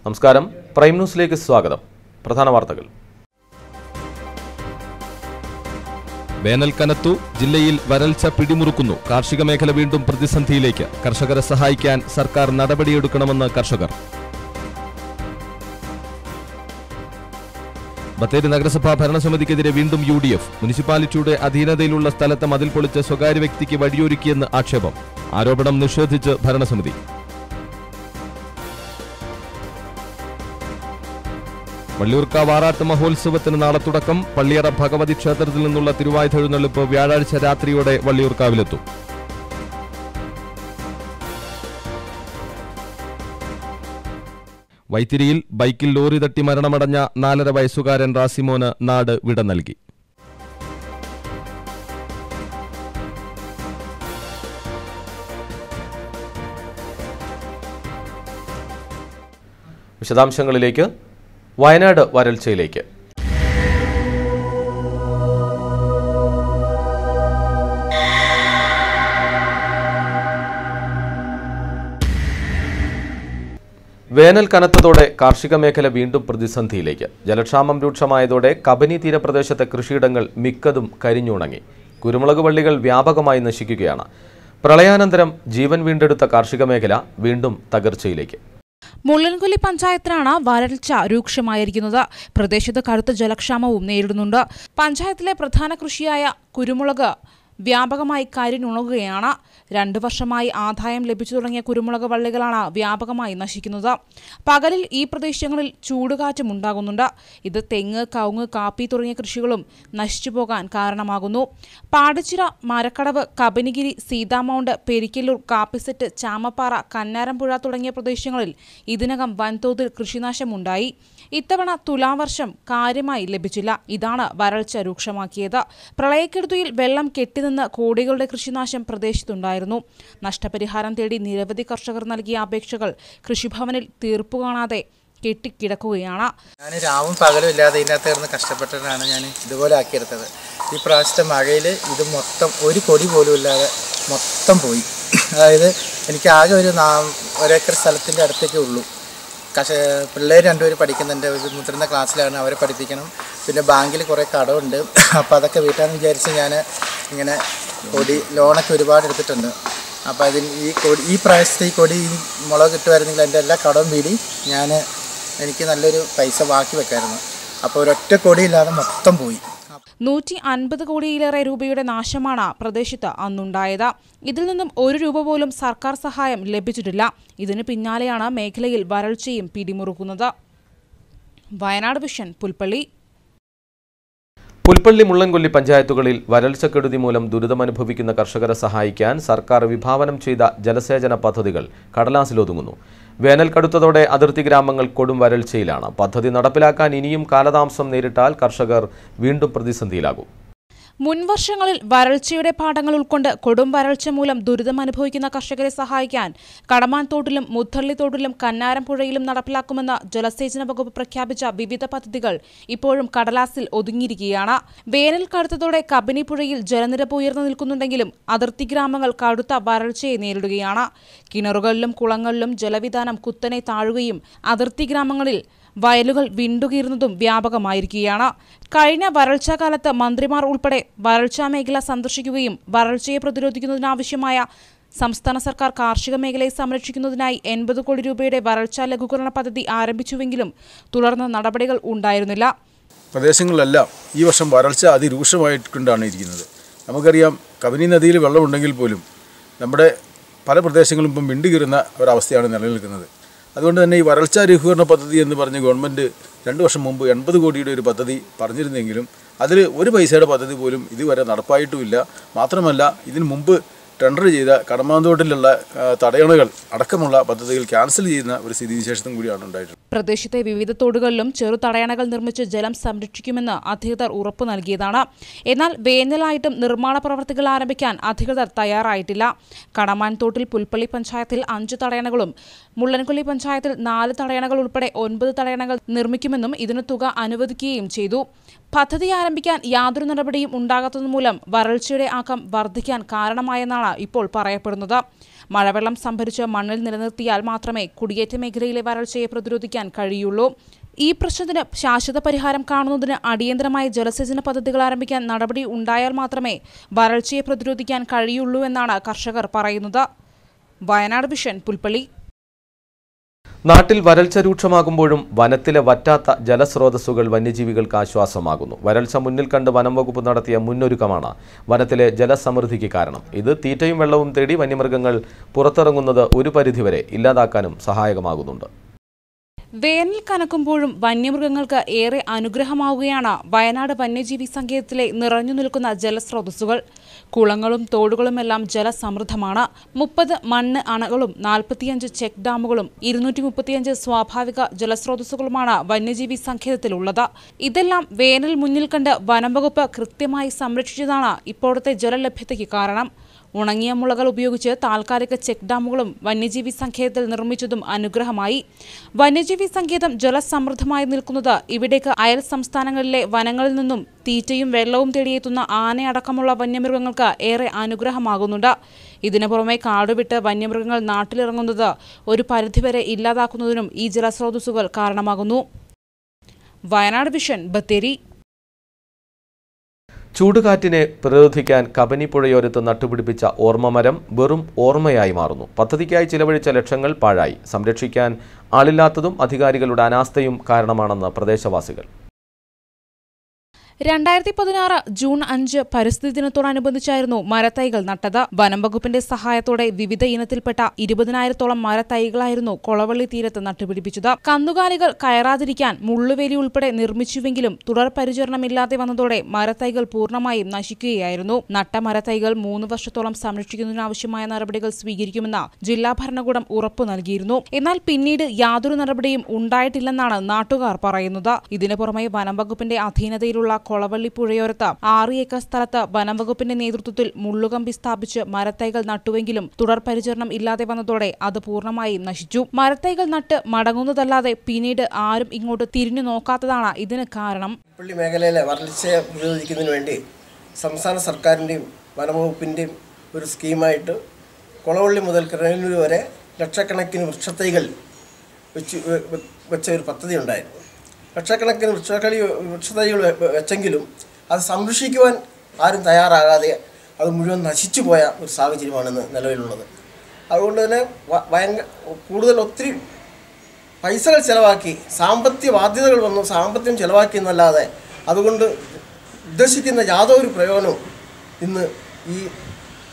നമസ്കാരം, പ്രൈം ന്യൂസിലേക്ക് സ്വാഗതം. പ്രധാന വാർത്തകൾ. വേനൽ കനത്തു, ജില്ലയിൽ വരൾച്ച പിടിമുറുക്കുന്നു. കാർഷിക മേഖല വീണ്ടും പ്രതിസന്ധിയിലേക്ക്. കർഷകരെ സഹായിക്കാൻ സർക്കാർ നടപടിയെടുക്കണമെന്ന് കർഷകർ. ബത്തേരി നഗരസഭാ ഭരണസമിതിക്കെതിരെ വീണ്ടും UDF. മുനിസിപ്പാലിറ്റിയുടെ അധീനതയിലുള്ള സ്ഥലത്ത് മതിൽ പൊളിച്ച് സ്വകാര്യ വ്യക്തിക്ക് വഴിയൊരുക്കിയെന്ന് ആക്ഷേപം. ആരോപണം നിഷേധിച്ച് ഭരണസമിതി. വള്ളിയൂർക്കാവ് ആറാട്ട് മഹോത്സവത്തിന് നാളെ തുടക്കം. പള്ളിയറ ഭഗവതി ക്ഷേത്രത്തിൽ നിന്നുള്ള തിരുവാതിരയെഴുന്നള്ളിപ്പ് വ്യാഴാഴ്ച രാത്രിയോടെ വള്ളിയൂർക്കാവിലെത്തും. വൈത്തിരിയിൽ ബൈക്കിൽ ലോറി തട്ടി മരണമടഞ്ഞ 4.5 വയസ്സുകാരൻ റാസിമോന് നാട് വിട നൽകി. വിശദാംശങ്ങളിലേക്ക്. വയനാട് വരൾച്ചയിലേക്ക്. വേനൽ കനത്തതോടെ കാർഷിക മേഖല വീണ്ടും പ്രതിസന്ധിയിലേക്ക്. ജലക്ഷാമം രൂക്ഷമായതോടെ കബനി തീരപ്രദേശത്തെ കൃഷിയിടങ്ങൾ മിക്കതും കരിഞ്ഞുണങ്ങി. കുരുമുളക് വള്ളികൾ വ്യാപകമായി നശിക്കുകയാണ്. പ്രളയാനന്തരം ജീവൻ വീണ്ടെടുത്ത കാർഷിക മേഖല വീണ്ടും തകർച്ചയിലേക്ക്. മുള്ളൻകൊല്ലി പഞ്ചായത്തിലാണ് വരൾച്ച രൂക്ഷമായിരിക്കുന്നത്. പ്രദേശത്ത് കടുത്ത ജലക്ഷാമവും നേരിടുന്നുണ്ട്. പഞ്ചായത്തിലെ പ്രധാന കൃഷിയായ കുരുമുളക് വ്യാപകമായി കരിഞ്ഞുണങ്ങുകയാണ്. 2 വർഷമായി ആദായം ലഭിച്ചു തുടങ്ങിയ കുരുമുളക് വള്ളികളാണ് വ്യാപകമായി നശിക്കുന്നത്. പകലിൽ ഈ പ്രദേശങ്ങളിൽ ചൂടുകാറ്റും ഉണ്ടാകുന്നുണ്ട്. ഇത് തെങ്ങ്, കവുങ്ങ്, കാപ്പി തുടങ്ങിയ കൃഷികളും നശിച്ചുപോകാൻ കാരണമാകുന്നു. പാടച്ചിറ, മരക്കടവ്, കബനിഗിരി, സീതാമൗണ്ട്, പെരിക്കല്ലൂർ, കാപ്പിസെറ്റ്, ചാമപ്പാറ, കന്നാരമ്പുഴ തുടങ്ങിയ പ്രദേശങ്ങളിൽ ഇതിനകം വൻതോതിൽ കൃഷിനാശമുണ്ടായി. ഇത്തവണ തുലാവർഷം കാര്യമായി ലഭിച്ചില്ല. ഇതാണ് വരൾച്ച രൂക്ഷമാക്കിയത്. പ്രളയക്കെടുതിയിൽ വെള്ളം കെട്ടിനിന്ന് കോടികളുടെ കൃഷിനാശം പ്രദേശത്തുണ്ടായിരുന്നു. നഷ്ടപരിഹാരം തേടി നിരവധി കർഷകർ നൽകിയ അപേക്ഷകൾ കൃഷിഭവനിൽ തീർപ്പു കാണാതെ കെട്ടിക്കിടക്കുകയാണ്. ഞാൻ രാവും പകലും ഇല്ലാതെ ഇതിനകത്ത് കഷ്ടപ്പെട്ടിട്ടാണ് ഞാൻ ഇതുപോലെ ആക്കിയെടുത്തത്. ഈ പ്രാവശ്യത്തെ മഴയിൽ ഇത് മൊത്തം ഒരു കൊടി പോലും ഇല്ലാതെ മൊത്തം പോയി. അതായത് എനിക്ക് ആകെ ഒരു 1 ഏക്കർ സ്ഥലത്തിൻ്റെ അടുത്തേക്കേ ഉള്ളൂ. പിള്ളേർ 2 പേര് പഠിക്കുന്നുണ്ട്. ഒരു മുതിർന്ന ക്ലാസ്സിലാണ്, അവരെ പഠിപ്പിക്കണം. പിന്നെ ബാങ്കിൽ കുറേ കടമുണ്ട്. അപ്പോൾ അതൊക്കെ വീട്ടാന്ന് വിചാരിച്ച് ഞാൻ ഇങ്ങനെ ലോണൊക്കെ ഒരുപാട് എടുത്തിട്ടുണ്ട്. അപ്പോൾ ഈ പ്രാവശ്യത്തെ ഈ കൊടി മുളക് കിട്ടുമായിരുന്നെങ്കിൽ എൻ്റെ എല്ലാ കടവും വീടി എനിക്ക് നല്ലൊരു പൈസ ബാക്കി വെക്കായിരുന്നു. അപ്പോൾ ഒരൊറ്റ കൊടിയില്ലാതെ മൊത്തം പോയി. 150 കോടിയിലേറെ രൂപയുടെ നാശമാണ് പ്രദേശത്ത് അന്നുണ്ടായത്. ഇതിൽ നിന്നും 1 രൂപ പോലും സർക്കാർ സഹായം ലഭിച്ചിട്ടില്ല. ഇതിനു പിന്നാലെയാണ് മേഖലയിൽ വരൾച്ചയും പിടിമുറുക്കുന്നത്. വയനാട് വിഷൻ, പുൽപ്പള്ളി. പുൽപ്പള്ളി, മുള്ളൻകൊല്ലി പഞ്ചായത്തുകളിൽ വരൾച്ചക്കെടുതി മൂലം ദുരിതമനുഭവിക്കുന്ന കർഷകരെ സഹായിക്കാൻ സർക്കാർ വിഭാവനം ചെയ്ത ജലസേചന പദ്ധതികൾ കടലാസിലൊതുങ്ങുന്നു. വേനൽ കടുത്തതോടെ അതിർത്തി ഗ്രാമങ്ങൾ കൊടും വരൾച്ചയിലാണ്. പദ്ധതി നടപ്പിലാക്കാൻ ഇനിയും കാലതാമസം നേരിട്ടാൽ കർഷകർ വീണ്ടും പ്രതിസന്ധിയിലാകും. മുൻവർഷങ്ങളിൽ വരൾച്ചയുടെ പാഠങ്ങൾ ഉൾക്കൊണ്ട് കൊടും വരൾച്ച മൂലം ദുരിതമനുഭവിക്കുന്ന കർഷകരെ സഹായിക്കാൻ കടമാൻതോട്ടിലും മുത്തള്ളിത്തോട്ടിലും കന്നാരമ്പുഴയിലും നടപ്പിലാക്കുമെന്ന് ജലസേചന വകുപ്പ് പ്രഖ്യാപിച്ച വിവിധ പദ്ധതികൾ ഇപ്പോഴും കടലാസിൽ ഒതുങ്ങിയിരിക്കുകയാണ്. വേനൽ കടുത്തതോടെ കബനിപ്പുഴയിൽ ജലനിരപ്പ് ഉയർന്നു നിൽക്കുന്നുണ്ടെങ്കിലും അതിർത്തി ഗ്രാമങ്ങൾ കടുത്ത വരൾച്ചയെ നേരിടുകയാണ്. കിണറുകളിലും കുളങ്ങളിലും ജലവിധാനം കുത്തനെ താഴുകയും അതിർത്തി ഗ്രാമങ്ങളിൽ വയലുകൾ വിണ്ടുകീറുന്നതും വ്യാപകമായിരിക്കുകയാണ്. കഴിഞ്ഞ വരൾച്ചാകാലത്ത് മന്ത്രിമാർ ഉൾപ്പെടെ വരൾച്ചാ മേഖല സന്ദർശിക്കുകയും വരൾച്ചയെ പ്രതിരോധിക്കുന്നതിനാവശ്യമായ സംസ്ഥാന സർക്കാർ കാർഷിക മേഖലയെ സംരക്ഷിക്കുന്നതിനായി 80 കോടി രൂപയുടെ വരൾച്ചാ ലഘൂകരണ പദ്ധതി ആരംഭിച്ചുവെങ്കിലും തുടർന്ന് നടപടികൾ ഉണ്ടായിരുന്നില്ല. പ്രദേശങ്ങളിലെല്ലാം ഈ വർഷം വരൾച്ച അതിരൂക്ഷമായിക്കൊണ്ടാണ് ഇരിക്കുന്നത്. നമുക്കറിയാം, കബനി നദിയിൽ വെള്ളമുണ്ടെങ്കിൽ പോലും നമ്മുടെ പല പ്രദേശങ്ങളും ഇപ്പം വിണ്ടുകീറുന്ന ഒരവസ്ഥയാണ് നിലനിൽക്കുന്നത്. അതുകൊണ്ട് തന്നെ ഈ വരൾച്ചാ ലഘൂകരണ പദ്ധതി എന്ന് പറഞ്ഞ് ഗവൺമെൻറ് 2 വർഷം മുമ്പ് 80 കോടിയുടെ ഒരു പദ്ധതി പറഞ്ഞിരുന്നെങ്കിലും അതിൽ 1 പൈസയുടെ പദ്ധതി പോലും ഇതുവരെ നടപ്പായിട്ടുമില്ല. മാത്രമല്ല, ഇതിനു മുമ്പ് ടെൻഡർ ചെയ്ത കടമാന്തോട്ടിലുള്ള തടയണകൾ അടക്കമുള്ള പദ്ധതികൾ ക്യാൻസൽ ചെയ്യുന്ന ഒരു സ്ഥിതിവിശേഷത്തും കൂടിയാണ് ഉണ്ടായിട്ടുള്ളത്. പ്രദേശത്തെ വിവിധ തോടുകളിലും ചെറു തടയണകൾ നിർമ്മിച്ച് ജലം സംരക്ഷിക്കുമെന്ന് അധികൃതർ ഉറപ്പു നൽകിയതാണ്. എന്നാൽ വേനലായിട്ടും നിർമ്മാണ പ്രവർത്തികൾ ആരംഭിക്കാൻ അധികൃതർ തയ്യാറായിട്ടില്ല. കടമാൻതോട്ടിൽ പുൽപ്പള്ളി പഞ്ചായത്തിൽ 5 തടയണകളും മുള്ളൻകൊല്ലി പഞ്ചായത്തിൽ 4 തടയണകൾ ഉൾപ്പെടെ 9 തടയണകൾ നിർമ്മിക്കുമെന്നും ഇതിന് തുക അനുവദിക്കുകയും ചെയ്തു. പദ്ധതി ആരംഭിക്കാൻ യാതൊരു നടപടിയും ഉണ്ടാകാത്തതുമൂലം വരൾച്ചയുടെ ആക്കം വർദ്ധിക്കാൻ കാരണമായെന്നാണ് ഇപ്പോൾ പറയപ്പെടുന്നത്. മഴവെള്ളം സംഭരിച്ച് മണ്ണിൽ നിലനിർത്തിയാൽ മാത്രമേ കുടിയേറ്റ മേഖലയിലെ വരൾച്ചയെ പ്രതിരോധിക്കാൻ കഴിയുള്ളൂ. ഈ പ്രശ്നത്തിന് ശാശ്വത പരിഹാരം കാണുന്നതിന് അടിയന്തരമായ ജലസേചന പദ്ധതികൾ ആരംഭിക്കാൻ നടപടി ഉണ്ടായാൽ മാത്രമേ വരൾച്ചയെ പ്രതിരോധിക്കാൻ കഴിയുള്ളൂ എന്നാണ് കർഷകർ പറയുന്നത്. വയനാട് വിഷൻ, പുൽപ്പള്ളി. നാട്ടിൽ വരൾച്ച രൂക്ഷമാകുമ്പോഴും വനത്തിലെ വറ്റാത്ത ജലസ്രോതസ്സുകൾ വന്യജീവികൾക്ക് ആശ്വാസമാകുന്നു. വരൾച്ച മുന്നിൽ കണ്ട് വനം വകുപ്പ് നടത്തിയ മുന്നൊരുക്കമാണ് വനത്തിലെ ജലസമൃദ്ധിക്ക് കാരണം. ഇത് തീറ്റയും വെള്ളവും തേടി വന്യമൃഗങ്ങൾ പുറത്തിറങ്ങുന്നത് ഒരു പരിധിവരെ ഇല്ലാതാക്കാനും സഹായകമാകുന്നുണ്ട്. വേനൽ കനക്കുമ്പോഴും വന്യമൃഗങ്ങൾക്ക് ഏറെ അനുഗ്രഹമാവുകയാണ് വയനാട് വന്യജീവി സങ്കേതത്തിലെ നിറഞ്ഞു നിൽക്കുന്ന ജലസ്രോതസ്സുകൾ. കുളങ്ങളും തോടുകളുമെല്ലാം ജലസമൃദ്ധമാണ്. 30 മണ്ണ് അണകളും 45 ചെക്ക് ഡാമുകളും 235 സ്വാഭാവിക ജലസ്രോതസ്സുകളുമാണ് വന്യജീവി സങ്കേതത്തിലുള്ളത്. ഇതെല്ലാം വേനൽ മുന്നിൽ കണ്ട് വനം വകുപ്പ് കൃത്യമായി സംരക്ഷിച്ചതാണ് ഇപ്പോഴത്തെ ജലലഭ്യതയ്ക്ക് കാരണം. ഉണങ്ങിയ മുളകൾ ഉപയോഗിച്ച് താൽക്കാലിക ചെക്ക് ഡാമുകളും വന്യജീവി സങ്കേതത്തിൽ നിർമ്മിച്ചതും അനുഗ്രഹമായി. വന്യജീവി സങ്കേതം ജലസമൃദ്ധമായി നിൽക്കുന്നത് ഇവിടേക്ക് അയൽ സംസ്ഥാനങ്ങളിലെ വനങ്ങളിൽ നിന്നും തീറ്റയും വെള്ളവും തേടിയെത്തുന്ന ആനയടക്കമുള്ള വന്യമൃഗങ്ങൾക്ക് ഏറെ അനുഗ്രഹമാകുന്നുണ്ട്. ഇതിനു പുറമെ കാടുവിട്ട് വന്യമൃഗങ്ങൾ നാട്ടിലിറങ്ങുന്നത് ഒരു പരിധിവരെ ഇല്ലാതാക്കുന്നതിനും ഈ ജലസ്രോതസ്സുകൾ കാരണമാകുന്നു. വയനാട് വിഷൻ, ബത്തേരി. ചൂടുകാറ്റിനെ പ്രതിരോധിക്കാൻ കബനി പുഴയോരത്ത് നട്ടുപിടിപ്പിച്ച ഓർമ്മമരം വെറും ഓർമ്മയായി മാറുന്നു. പദ്ധതിക്കായി ചിലവഴിച്ച ലക്ഷങ്ങൾ പാഴായി. സംരക്ഷിക്കാൻ ആളില്ലാത്തതും അധികാരികളുടെ അനാസ്ഥയും കാരണമാണെന്ന് പ്രദേശവാസികൾ. 2016 ജൂൺ 5 പരിസ്ഥിതി ദിനത്തോടനുബന്ധിച്ചായിരുന്നു മരത്തൈകൾ നട്ടത്. വനം വകുപ്പിന്റെ സഹായത്തോടെ വിവിധ ഇനത്തിൽപ്പെട്ട 20,000-ഓളം മരത്തൈകളായിരുന്നു കൊളവള്ളി തീരത്ത് നട്ടുപിടിപ്പിച്ചത്. കന്നുകാലികൾ കയറാതിരിക്കാൻ മുള്ളുവേലി ഉൾപ്പെടെ നിർമ്മിച്ചുവെങ്കിലും തുടർ പരിചരണമില്ലാതെ വന്നതോടെ മരത്തൈകൾ പൂർണ്ണമായും നശിക്കുകയായിരുന്നു. നട്ട മരത്തൈകൾ 3 വർഷത്തോളം സംരക്ഷിക്കുന്നതിനാവശ്യമായ നടപടികൾ സ്വീകരിക്കുമെന്ന് ജില്ലാ ഭരണകൂടം ഉറപ്പു നൽകിയിരുന്നു. എന്നാൽ പിന്നീട് യാതൊരു നടപടിയും ഉണ്ടായിട്ടില്ലെന്നാണ് നാട്ടുകാർ പറയുന്നത്. ഇതിനു പുറമെ വനം വകുപ്പിന്റെ അധീനതയിലുള്ള കൊളവള്ളി പുഴയോരത്ത് 6 ഏക്കർ സ്ഥലത്ത് വനം വകുപ്പിന്റെ നേതൃത്വത്തിൽ മുള്ളുകമ്പി സ്ഥാപിച്ച് മരത്തൈകൾ നട്ടുവെങ്കിലും തുടർ പരിചരണം ഇല്ലാതെ വന്നതോടെ അത് പൂർണ്ണമായും നശിച്ചു. മരത്തൈകൾ നട്ട് മടങ്ങുന്നതല്ലാതെ പിന്നീട് ആരും ഇങ്ങോട്ട് തിരിഞ്ഞു നോക്കാത്തതാണ് ഇതിന് കാരണം. പുൽപ്പള്ളി മേഖലയിലെ വരൾച്ചയെ പ്രതിരോധിക്കുന്നതിന് വേണ്ടി സംസ്ഥാന സർക്കാരിൻ്റെയും വനംവകുപ്പിൻ്റെയും ഒരു സ്കീമായിട്ട് കൊളവള്ളി മുതൽ കിഴങ്ങൂർ വരെ ലക്ഷക്കണക്കിന് വൃക്ഷത്തൈകൾ വെച്ച ഒരു പദ്ധതി ഉണ്ടായിരുന്നു. ലക്ഷക്കണക്കിന് വൃക്ഷത്തൈകൾ വെച്ചെങ്കിലും അത് സംരക്ഷിക്കുവാൻ ആരും തയ്യാറാകാതെ അത് മുഴുവൻ നശിച്ചു പോയ ഒരു സാഹചര്യമാണ് ഇന്ന് നിലവിലുള്ളത്. അതുകൊണ്ട് തന്നെ ഒത്തിരി പൈസകൾ ചിലവാക്കി സാമ്പത്തിക ബാധ്യതകൾ വന്നു, സാമ്പത്തികം ചിലവാക്കി എന്നല്ലാതെ അതുകൊണ്ട് ഉദ്ദേശിക്കുന്ന യാതൊരു പ്രയോജനവും ഇന്ന് ഈ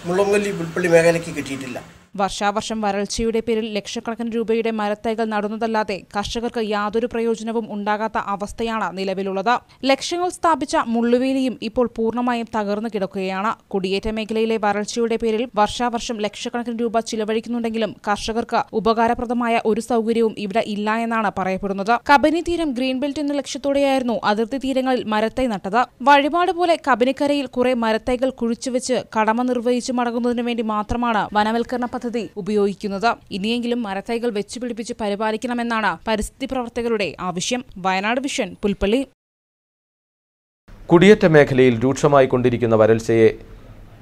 മുള്ളംകൊല്ലി പുൽപ്പള്ളി മേഖലയ്ക്ക് കിട്ടിയിട്ടില്ല. വർഷാവർഷം വരൾച്ചയുടെ പേരിൽ ലക്ഷക്കണക്കിന് രൂപയുടെ മരത്തൈകൾ നടുന്നതല്ലാതെ കർഷകർക്ക് യാതൊരു പ്രയോജനവും ഉണ്ടാകാത്ത അവസ്ഥയാണ് നിലവിലുള്ളത്. ലക്ഷങ്ങൾ സ്ഥാപിച്ച മുള്ളുവേലിയും ഇപ്പോൾ പൂർണ്ണമായും തകർന്നു കിടക്കുകയാണ്. കുടിയേറ്റ മേഖലയിലെ വരൾച്ചയുടെ പേരിൽ വർഷാവർഷം ലക്ഷക്കണക്കിന് രൂപ ചിലവഴിക്കുന്നുണ്ടെങ്കിലും കർഷകർക്ക് ഉപകാരപ്രദമായ ഒരു സൗകര്യവും ഇവിടെ ഇല്ല എന്നാണ് പറയപ്പെടുന്നത്. കബനി തീരം ഗ്രീൻ ബെൽറ്റ് എന്ന ലക്ഷ്യത്തോടെയായിരുന്നു അതിർത്തി തീരങ്ങളിൽ മരത്തൈ നട്ടത്. വഴിപാട് പോലെ കബനിക്കരയിൽ കുറെ മരത്തൈകൾ കുഴിച്ചുവെച്ച് കടമ നിർവഹിച്ചു മടങ്ങുന്നതിനു വേണ്ടി മാത്രമാണ് വനവൽക്കരണ പദ്ധതി ഉപയോഗിക്കുന്നത്. ഇനിയെങ്കിലും മരത്തൈകൾ വെച്ചുപിടിപ്പിച്ച് പരിപാലിക്കണമെന്നാണ് പരിസ്ഥിതി പ്രവർത്തകരുടെ ആവശ്യം. വയനാട് വിഷൻ, പുൽപ്പള്ളി. കുടിയേറ്റ മേഖലയിൽ രൂക്ഷമായി കൊണ്ടിരിക്കുന്ന വരൾച്ചയെ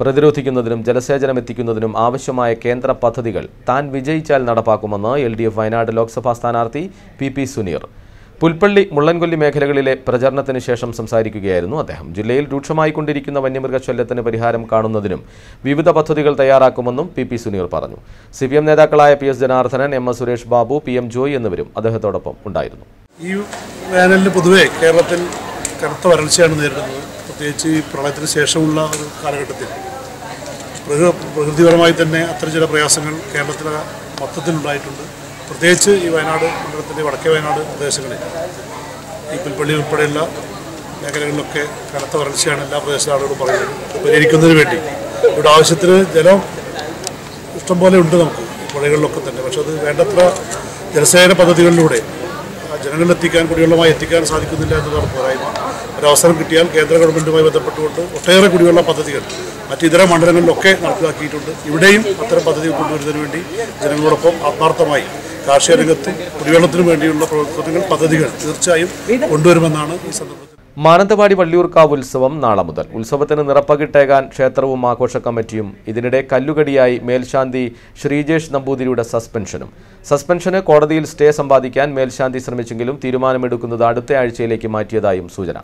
പ്രതിരോധിക്കുന്നതിനും ജലസേചനം എത്തിക്കുന്നതിനും ആവശ്യമായ കേന്ദ്ര പദ്ധതികൾ താൻ വിജയിച്ചാൽ നടപ്പാക്കുമെന്ന് LDF വയനാട് ലോക്സഭാ സ്ഥാനാർത്ഥി PP സുനീർ. പുൽപ്പള്ളി, മുള്ളൻകൊല്ലി മേഖലകളിലെ പ്രചരണത്തിന് ശേഷം സംസാരിക്കുകയായിരുന്നു അദ്ദേഹം. ജില്ലയിൽ രൂക്ഷമായിക്കൊണ്ടിരിക്കുന്ന വന്യമൃഗശല്യത്തിന് പരിഹാരം കാണുന്നതിനും വിവിധ പദ്ധതികൾ തയ്യാറാക്കുമെന്നും PP സുനീർ പറഞ്ഞു. CPM നേതാക്കളായ PS Janardhanan, MS Suresh Babu, PM Joy എന്നിവരും അദ്ദേഹത്തോടൊപ്പം ഉണ്ടായിരുന്നു. ഈ വേനലിന് പൊതുവെ കേരളത്തിൽ കനത്ത വരൾച്ചയാണ് നേരിടുന്നത്. പ്രത്യേകിച്ച് ഈ പ്രളയത്തിന് ശേഷമുള്ള ഒരു കാലഘട്ടത്തിൽ പ്രകൃതിപരമായി തന്നെ അത്തരം ചില പ്രയാസങ്ങൾ കേരളത്തിൽ മൊത്തത്തിലുണ്ടായിട്ടുണ്ട്. പ്രത്യേകിച്ച് ഈ വയനാട് മണ്ഡലത്തിൻ്റെ വടക്കേ വയനാട് പ്രദേശങ്ങളിൽ ഈ പുൽപ്പള്ളി ഉൾപ്പെടെയുള്ള മേഖലകളിലൊക്കെ കനത്ത വരൾച്ചയാണ് എല്ലാ പ്രദേശ ആളുകളും പറയുന്നത്. പരിഹരിക്കുന്നതിന് വേണ്ടി ഇവിടെ ആവശ്യത്തിന് ജലം ഇഷ്ടംപോലെ ഉണ്ട് നമുക്ക് ഈ പുഴകളിലൊക്കെ തന്നെ. പക്ഷെ അത് വേണ്ടത്ര ജലസേചന പദ്ധതികളിലൂടെ ജനങ്ങളിലെത്തിക്കാൻ, കുടിവെള്ളമായി എത്തിക്കാൻ സാധിക്കുന്നില്ല എന്നതാണ് പോരായ്മ. ഒരവസരം കിട്ടിയാൽ കേന്ദ്ര ഗവൺമെൻറ്റുമായി ബന്ധപ്പെട്ടുകൊണ്ട് ഒട്ടേറെ കുടിവെള്ള പദ്ധതികൾ മറ്റിതര മണ്ഡലങ്ങളിലൊക്കെ നടപ്പിലാക്കിയിട്ടുണ്ട്. ഇവിടെയും അത്തരം പദ്ധതികൾ കൊണ്ടുവരുന്നതിന് വേണ്ടി ജനങ്ങളോടൊപ്പം ആത്മാർത്ഥമായി കാർഷിക രംഗത്തും കുടിവെള്ളത്തിനു വേണ്ടിയുള്ള പ്രവർത്തനങ്ങൾ, പദ്ധതികൾ തീർച്ചയായും കൊണ്ടുവരുമെന്നാണ് ഈ സന്ദർഭത്തിൽ മാനന്തവാടി വള്ളിയൂർക്കാവ് ഉത്സവം നാളെ മുതൽ. ഉത്സവത്തിന് നിറപ്പകിട്ടേകാൻ ക്ഷേത്രവും ആഘോഷ കമ്മിറ്റിയും. ഇതിനിടെ കല്ലുകടിയായി മേൽശാന്തി ശ്രീജേഷ് നമ്പൂതിരിയുടെ സസ്പെൻഷന് കോടതിയിൽ സ്റ്റേ സമ്പാദിക്കാൻ മേൽശാന്തി ശ്രമിച്ചെങ്കിലും തീരുമാനമെടുക്കുന്നത് അടുത്ത ആഴ്ചയിലേക്ക് മാറ്റിയതായും സൂചന.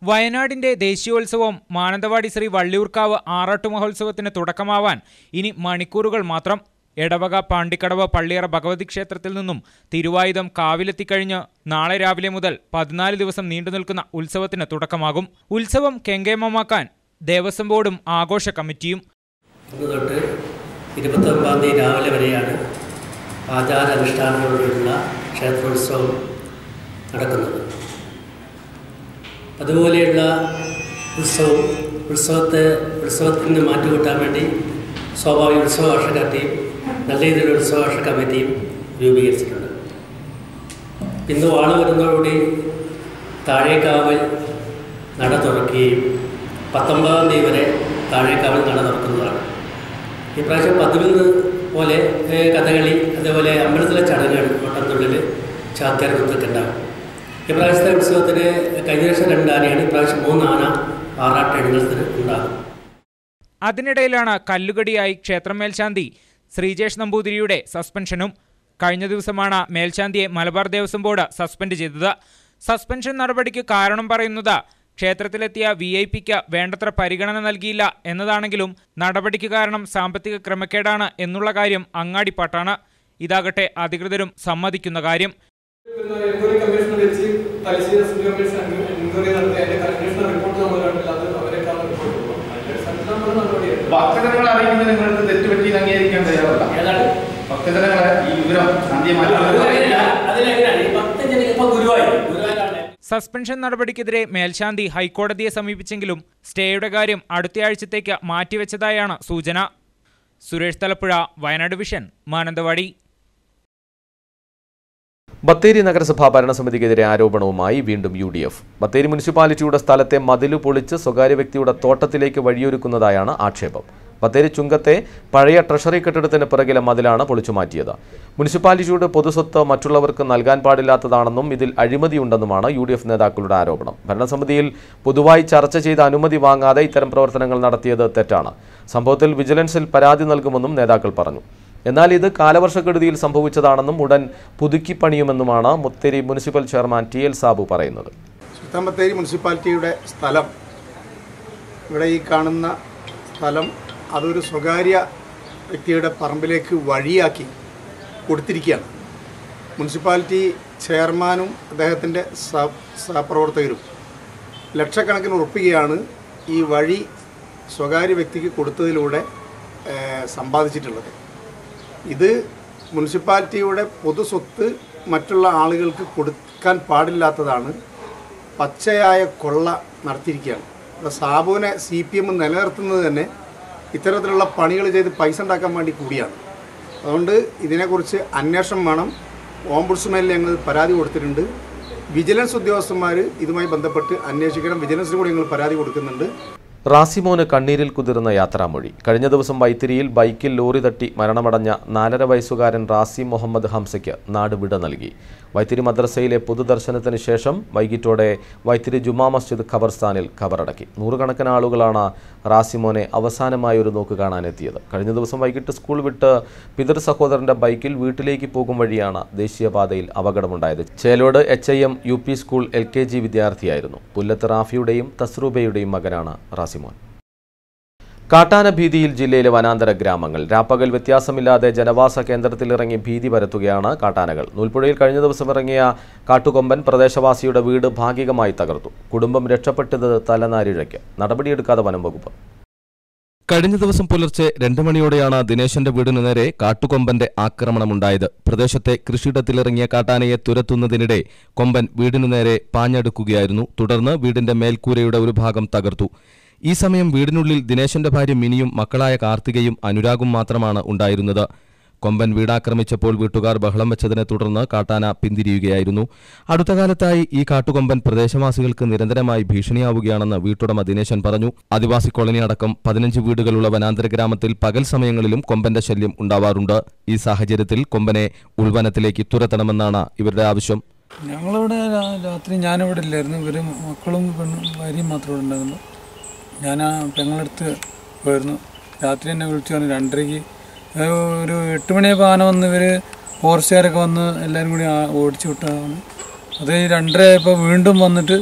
വയനാടിന്റെ ദേശീയോത്സവം മാനന്തവാടി ശ്രീ വള്ളിയൂർക്കാവ് ആറാട്ടു മഹോത്സവത്തിന് തുടക്കമാവാൻ ഇനി മണിക്കൂറുകൾ മാത്രം. എടവക പാണ്ടിക്കടവ് പള്ളിയറ ഭഗവതി ക്ഷേത്രത്തിൽ നിന്നും തിരുവായുധം കാവിലെത്തിക്കഴിഞ്ഞ് നാളെ രാവിലെ മുതൽ 14 ദിവസം നീണ്ടുനിൽക്കുന്ന ഉത്സവത്തിന് തുടക്കമാകും. ഉത്സവം കെങ്കേമമാക്കാൻ ദേവസ്വം ബോർഡും ആഘോഷ കമ്മിറ്റിയും. ഇന്ന് തൊട്ട് 29 തീയതി രാവിലെ വരെയാണ് ആചാരാനുഷ്ഠാനങ്ങളോടുള്ള ക്ഷേത്രോത്സവം നടക്കുന്നത്. അതുപോലെയുള്ള ഉത്സവത്തിന് മാറ്റുകൂട്ടാൻ വേണ്ടി സ്വാഭാവിക ഉത്സവ വർഷക്കാർട്ടിയും നല്ല രീതിയിലുള്ള ഉത്സവ വർഷ കമ്മിറ്റിയും രൂപീകരിച്ചിട്ടുണ്ട്. ഇന്ന് വാള് വരുന്നതോടുകൂടി താഴേക്കാവിൽ നട തുറക്കുകയും 19 തീയതി വരെ താഴേക്കാവിൽ നട തുറക്കുന്നതാണ്. ഈ പ്രാവശ്യം പതിവ് പോലെ കഥകളി, അതേപോലെ അമ്പലത്തിലെ ചടങ്ങുകൾ ഓട്ടംതുള്ളിൽ ചാക്യാർകുത്തൊക്കെ ഉണ്ടാകും. ഈ പ്രാവശ്യത്തെ ഉത്സവത്തിന് കഴിഞ്ഞ വർഷം 2 ആനയാണ്, ഇപ്രാവശ്യം 3 ആന ആറാട്ട് എഴുന്നള്ളത്തിന് ഉണ്ടാകും. അതിനിടയിലാണ് കല്ലുകടിയായി ക്ഷേത്രം മേൽശാന്തി ശ്രീജേഷ് നമ്പൂതിരിയുടെ സസ്പെൻഷനും. കഴിഞ്ഞ ദിവസമാണ് മേൽശാന്തിയെ മലബാർ ദേവസ്വം ബോർഡ് സസ്പെൻഡ് ചെയ്തത്. സസ്പെൻഷൻ നടപടിക്ക് കാരണം പറയുന്നത് ക്ഷേത്രത്തിലെത്തിയ VIP-ക്ക് വേണ്ടത്ര പരിഗണന നൽകിയില്ല എന്നതാണെങ്കിലും നടപടിക്ക് കാരണം സാമ്പത്തിക ക്രമക്കേടാണ് എന്നുള്ള കാര്യം അങ്ങാടിപ്പാട്ടാണ്. ഇതാകട്ടെ അധികൃതരും സമ്മതിക്കുന്ന കാര്യം. ഭക്തജനങ്ങളെ അറിയിക്കുന്നത് നിങ്ങൾക്ക് തെറ്റുപറ്റി അംഗീകരിക്കാൻ തയ്യാറല്ല. ഭക്തജനങ്ങളെ ഈ വിവരം സസ്പെൻഷൻ നടപടിക്കെതിരെ മേൽശാന്തി ഹൈക്കോടതിയെ സമീപിച്ചെങ്കിലും സ്റ്റേയുടെ കാര്യം അടുത്തയാഴ്ചത്തേക്ക് മാറ്റിവെച്ചതായാണ് സൂചന. സുരേഷ് തലപ്പുഴ, വയനാട് വിഷൻ, മാനന്തവാടി. ബത്തേരി നഗരസഭാ ഭരണസമിതിക്കെതിരെ ആരോപണവുമായി വീണ്ടും UDF. ബത്തേരി മുനിസിപ്പാലിറ്റിയുടെ സ്ഥലത്തെ മതിലു പൊളിച്ച് സ്വകാര്യ വ്യക്തിയുടെ തോട്ടത്തിലേക്ക് വഴിയൊരുക്കുന്നതായാണ് ആക്ഷേപം. ബത്തേരി ചുങ്കത്തെ പഴയ ട്രഷറി കെട്ടിടത്തിന് പിറകിലെ മതിലാണ് പൊളിച്ചുമാറ്റിയത്. മുനിസിപ്പാലിറ്റിയുടെ പൊതുസ്വത്ത് മറ്റുള്ളവർക്ക് നൽകാൻ പാടില്ലാത്തതാണെന്നും ഇതിൽ അഴിമതിയുണ്ടെന്നുമാണ് UDF നേതാക്കളുടെ ആരോപണം. ഭരണസമിതിയിൽ പൊതുവായി ചർച്ച ചെയ്ത് അനുമതി വാങ്ങാതെ ഇത്തരം പ്രവർത്തനങ്ങൾ നടത്തിയത് തെറ്റാണ്. സംഭവത്തിൽ വിജിലൻസിൽ പരാതി നൽകുമെന്നും നേതാക്കൾ പറഞ്ഞു. എന്നാൽ ഇത് കാലവർഷക്കെടുതിയിൽ സംഭവിച്ചതാണെന്നും ഉടൻ പുതുക്കി പണിയുമെന്നുമാണ് Bathery municipal chairman TL Sabu പറയുന്നത്. സുൽത്താൻ ബത്തേരി മുനിസിപ്പാലിറ്റിയുടെ സ്ഥലം, ഇവിടെ ഈ കാണുന്ന സ്ഥലം, അതൊരു സ്വകാര്യ വ്യക്തിയുടെ പറമ്പിലേക്ക് വഴിയാക്കി കൊടുത്തിരിക്കുകയാണ്. മുനിസിപ്പാലിറ്റി ചെയർമാനും അദ്ദേഹത്തിൻ്റെ സഹപ്രവർത്തകരും ലക്ഷക്കണക്കിന് ഉറപ്പിക്കുകയാണ് ഈ വഴി സ്വകാര്യ വ്യക്തിക്ക് കൊടുത്തതിലൂടെ സമ്പാദിച്ചിട്ടുള്ളത്. ഇത് മുനിസിപ്പാലിറ്റിയുടെ പൊതുസ്വത്ത് മറ്റുള്ള ആളുകൾക്ക് കൊടുക്കാൻ പാടില്ലാത്തതാണ്. പച്ചയായ കൊള്ള നടത്തിയിരിക്കുകയാണ്. അപ്പോൾ സാബുവിനെ CPM നിലനിർത്തുന്നത് തന്നെ ഇത്തരത്തിലുള്ള പണികൾ ചെയ്ത് പൈസ ഉണ്ടാക്കാൻ വേണ്ടി കൂടിയാണ്. അതുകൊണ്ട് ഇതിനെക്കുറിച്ച് അന്വേഷണം വേണം. ഓംബുഡ്സ്മാനിൽ ഞങ്ങൾ പരാതി കൊടുത്തിട്ടുണ്ട്. വിജിലൻസ് ഉദ്യോഗസ്ഥന്മാർ ഇതുമായി ബന്ധപ്പെട്ട് അന്വേഷിക്കണം. വിജിലൻസിന് കൂടി ഞങ്ങൾ പരാതി കൊടുക്കുന്നുണ്ട്. റാസിമോന് കണ്ണീരിൽ കുതിർന്ന യാത്രാമൊഴി. കഴിഞ്ഞ ദിവസം വൈത്തിരിയിൽ ബൈക്കിൽ ലോറി തട്ടി മരണമടഞ്ഞ 4.5 വയസ്സുകാരൻ റാസി മുഹമ്മദ് ഹംസയ്ക്ക് നാട് വിട നൽകി. വൈത്തിരി മദ്രസയിലെ പൊതുദർശനത്തിന് ശേഷം വൈകിട്ടോടെ വൈത്തിരി ജുമാ മസ്ജിദ് ഖബർസ്ഥാനിൽ ഖബറടക്കി. 100 കണക്കിന് ആളുകളാണ് റാസിമോനെ അവസാനമായി ഒരു നോക്ക് കാണാനെത്തിയത്. കഴിഞ്ഞ ദിവസം വൈകിട്ട് സ്കൂൾ വിട്ട് പിതൃ സഹോദരന്റെ ബൈക്കിൽ വീട്ടിലേക്ക് പോകും വഴിയാണ് ദേശീയപാതയിൽ അപകടമുണ്ടായത്. Chelode HIM UP school LKG വിദ്യാർത്ഥിയായിരുന്നു. പുല്ലത്ത് റാഫിയുടെയും തസ്രൂബയുടെയും മകനാണ് റാസിമോൻ. കാട്ടാന ഭീതിയിൽ ജില്ലയിലെ വനാന്തര ഗ്രാമങ്ങൾ. രാപ്പകൽ വ്യത്യാസമില്ലാതെ ജനവാസ കേന്ദ്രത്തിലിറങ്ങി ഭീതി പരത്തുകയാണ് കാട്ടാനകൾ. നൂൽപ്പുഴയിൽ കഴിഞ്ഞ ദിവസം ഇറങ്ങിയ കാട്ടുകൊമ്പൻ പ്രദേശവാസിയുടെ വീട് ഭാഗികമായി തകർത്തു. കുടുംബം രക്ഷപ്പെട്ടത് തലനാരിഴയ്ക്ക്. നടപടിയെടുക്കാതെ വനം വകുപ്പ്. കഴിഞ്ഞ ദിവസം പുലർച്ചെ 2 മണിയോടെയാണ് ദിനേശന്റെ വീടിനു നേരെ കാട്ടുകൊമ്പന്റെ ആക്രമണമുണ്ടായത്. പ്രദേശത്തെ കൃഷിയിടത്തിലിറങ്ങിയ കാട്ടാനയെ തുരത്തുന്നതിനിടെ കൊമ്പൻ വീടിനു നേരെ പാഞ്ഞെടുക്കുകയായിരുന്നു. തുടർന്ന് വീടിന്റെ മേൽക്കൂരയുടെ ഒരു ഭാഗം തകർത്തു. ഈ സമയം വീടിനുള്ളിൽ ദിനേശന്റെ ഭാര്യ മിനിയും മക്കളായ കാർത്തികയും അനുരാഗും മാത്രമാണ് ഉണ്ടായിരുന്നത്. കൊമ്പൻ വീടാക്രമിച്ചപ്പോൾ വീട്ടുകാർ ബഹളം വെച്ചതിനെ തുടർന്ന് കാട്ടാന പിന്തിരിയുകയായിരുന്നു. അടുത്ത കാലത്തായി ഈ കാട്ടുകൊമ്പൻ പ്രദേശവാസികൾക്ക് നിരന്തരമായി ഭീഷണിയാവുകയാണെന്ന് വീട്ടുടമ ദിനേശൻ പറഞ്ഞു. ആദിവാസി കോളനി അടക്കം 15 വീടുകളുള്ള വനാന്തര ഗ്രാമത്തിൽ പകൽ സമയങ്ങളിലും കൊമ്പന്റെ ശല്യം ഉണ്ടാവാറുണ്ട്. ഈ സാഹചര്യത്തിൽ കൊമ്പനെ ഉൾവനത്തിലേക്ക് തുരത്തണമെന്നാണ് ഇവരുടെ ആവശ്യം. ഞങ്ങളിവിടെ രാത്രി ഞാനിവിടെ ഇല്ലായിരുന്നു. ഇവർ മക്കളും ഭാര്യയും മാത്രമേ ഉണ്ടായിരുന്നു. ഞാൻ ആ പെങ്ങളടുത്ത് പോയിരുന്നു. രാത്രി എന്നെ വിളിച്ചു പറഞ്ഞു 2:30-ക്ക് ഒരു 8 മണിയൊക്കെ ആന വന്ന് ഇവർ ഫോറസ്റ്റുകാരൊക്കെ വന്ന് എല്ലാവരും കൂടി ഓടിച്ചു വിട്ടതാണ്. അത് 2:30 ആയപ്പോൾ വീണ്ടും വന്നിട്ട്